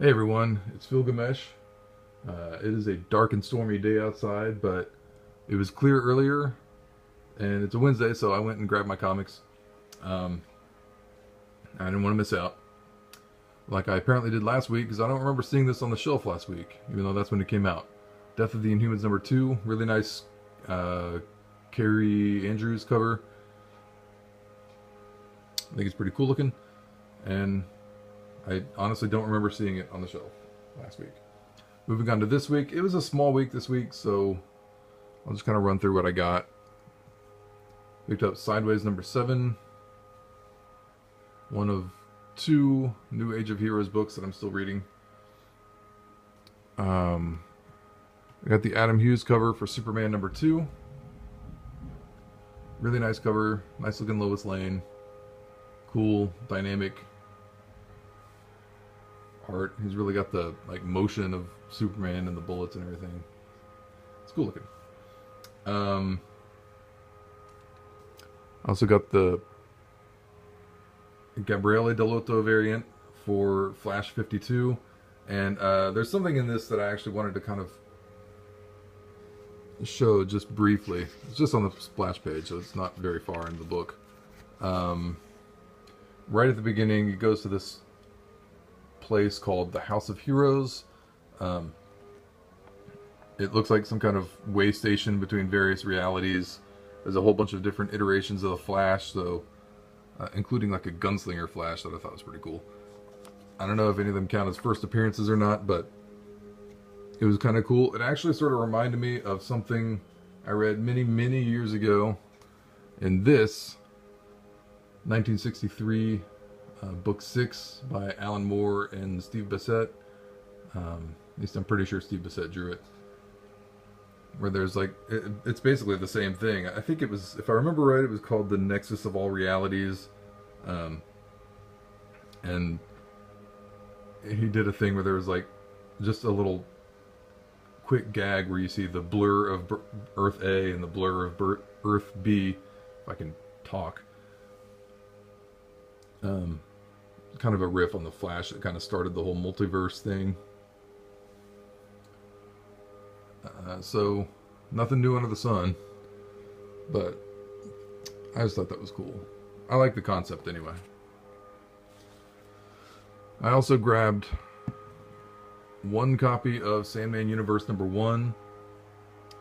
Hey everyone, it's Gilgamesh. It is a dark and stormy day outside, but it was clear earlier, and it's a Wednesday, so I went and grabbed my comics. Um, I didn't want to miss out, like I apparently did last week, because I don't remember seeing this on the shelf last week, even though that's when it came out. Death of the Inhumans #2, really nice Carrie Andrews cover. I think it's pretty cool looking, and I honestly don't remember seeing it on the shelf last week. Moving on to this week, it was a small week this week, so I'll just kind of run through what I got. Picked up Sideways #7, one of two new Age of Heroes books that I'm still reading. I got the Adam Hughes cover for Superman #2. Really nice cover, nice looking Lois Lane. Cool, dynamic art. He's really got the motion of Superman and the bullets and everything. It's cool looking. I also got the Gabriele Dell'Otto variant for Flash 52, and there's something in this that I actually wanted to kind of show just briefly. It's just on the splash page, so it's not very far in the book. Right at the beginning, it goes to this place called the House of Heroes. It looks like some kind of way station between various realities. There's a whole bunch of different iterations of the Flash, so including like a gunslinger Flash that I thought was pretty cool. I don't know if any of them count as first appearances or not, but it was kind of cool. It actually sort of reminded me of something I read many years ago in this 1963 book 6 by Alan Moore and Steve Bissette. At least I'm pretty sure Steve Bissette drew it. Where there's it's basically the same thing. I think it was, if I remember right, it was called The Nexus of All Realities. And he did a thing where there was just a little quick gag where you see the blur of Earth A and the blur of Earth B, if I can talk. Kind of a riff on the Flash that kind of started the whole multiverse thing. So nothing new under the sun, but I just thought that was cool. I like the concept anyway. I also grabbed one copy of Sandman Universe #1.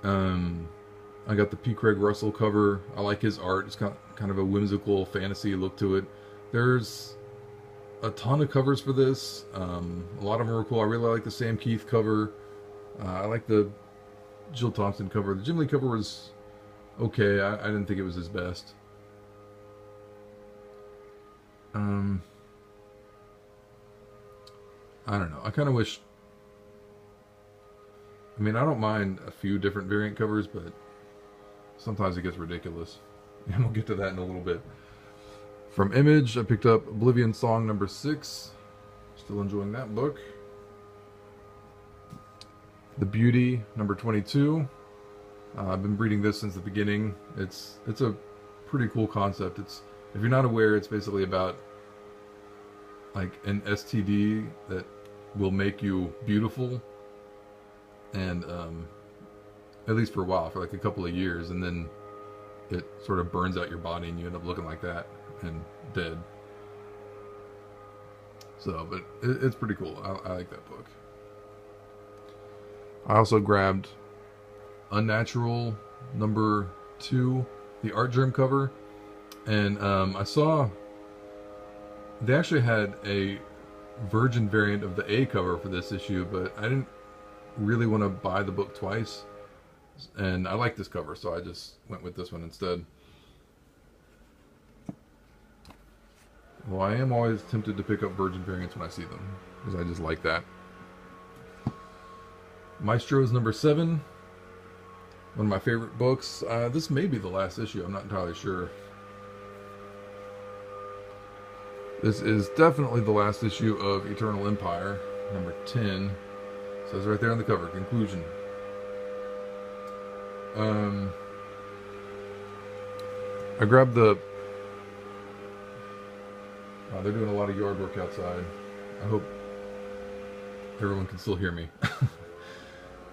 I got the P. Craig Russell cover. I like his art. It's got kind of a whimsical fantasy look to it. There's a ton of covers for this. A lot of them are cool. I really like the Sam Keith cover. I like the Jill Thompson cover. The Jim Lee cover was okay. I didn't think it was his best. I don't know. I kind of wish... I mean, I don't mind a few different variant covers, but sometimes it gets ridiculous. And we'll get to that in a little bit. From Image, I picked up Oblivion Song #6. Still enjoying that book. The Beauty #22. I've been reading this since the beginning. It's a pretty cool concept. If you're not aware, it's basically about an STD that will make you beautiful, and at least for a while, for a couple of years, and then it sort of burns out your body and you end up looking like that and dead. So, but it's pretty cool. I like that book. I also grabbed Unnatural #2, the Art Germ cover, and I saw they actually had a Virgin variant of the A cover for this issue, but I didn't really want to buy the book twice, and I like this cover, so I just went with this one instead. Well, I am always tempted to pick up Virgin variants when I see them, because I just like that. Maestro's #7, one of my favorite books. This may be the last issue, I'm not entirely sure. This is definitely the last issue of Eternal Empire, #10. It says right there on the cover, conclusion. I grabbed the... they're doing a lot of yard work outside. I hope everyone can still hear me.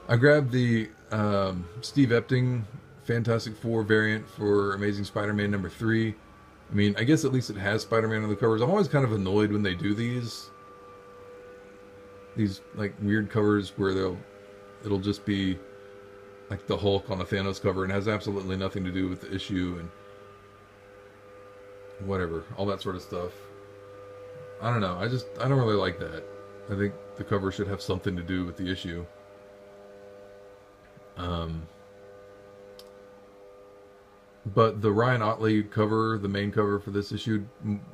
I grabbed the Steve Epting Fantastic Four variant for Amazing Spider-Man #3. I mean, I guess at least it has Spider-Man on the covers. I'm always kind of annoyed when they do these like weird covers where it'll just be like the Hulk on a Thanos cover and has absolutely nothing to do with the issue and whatever, all that sort of stuff. I don't know. I don't really like that. I think the cover should have something to do with the issue. But the Ryan Ottley cover, the main cover for this issue,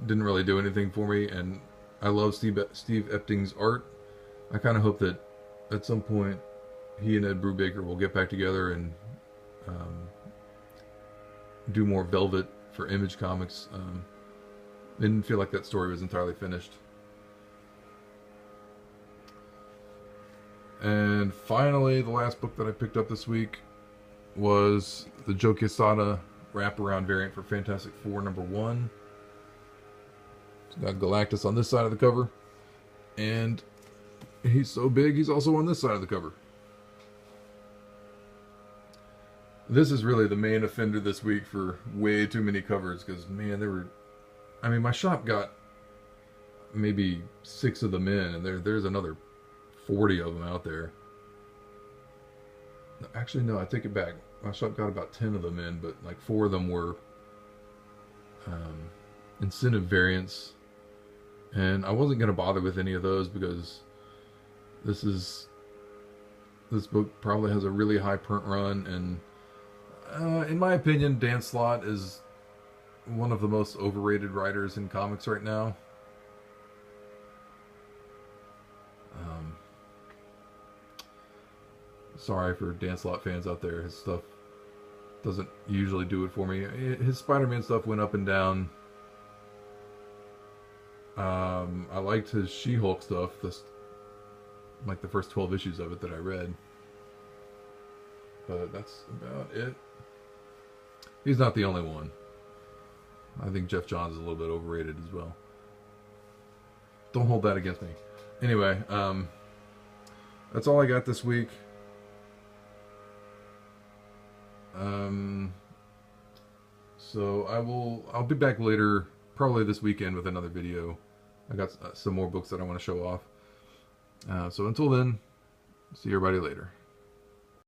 didn't really do anything for me, and I love Steve Epting's art. I kind of hope that at some point he and Ed Brubaker will get back together and do more Velvet for Image Comics. Didn't feel like that story was entirely finished. And finally, the last book that I picked up this week was the Joe Quesada wraparound variant for Fantastic Four #1. It's got Galactus on this side of the cover, and he's so big he's also on this side of the cover. This is really the main offender this week for way too many covers, because man, I mean, my shop got maybe 6 of them in, and there's another 40 of them out there. Actually, no, I take it back. My shop got about 10 of them in, but like 4 of them were incentive variants, and I wasn't going to bother with any of those because this book probably has a really high print run, and in my opinion, Dan Slott is one of the most overrated writers in comics right now. Sorry for Dan Slott fans out there. His stuff doesn't usually do it for me. His Spider-Man stuff went up and down. I liked his She-Hulk stuff, like the first 12 issues of it that I read. But that's about it. He's not the only one. I think Jeff Johns is a little bit overrated as well. Don't hold that against me. Anyway, that's all I got this week. So I'll be back later, probably this weekend, with another video. I got some more books that I want to show off. So until then, see everybody later.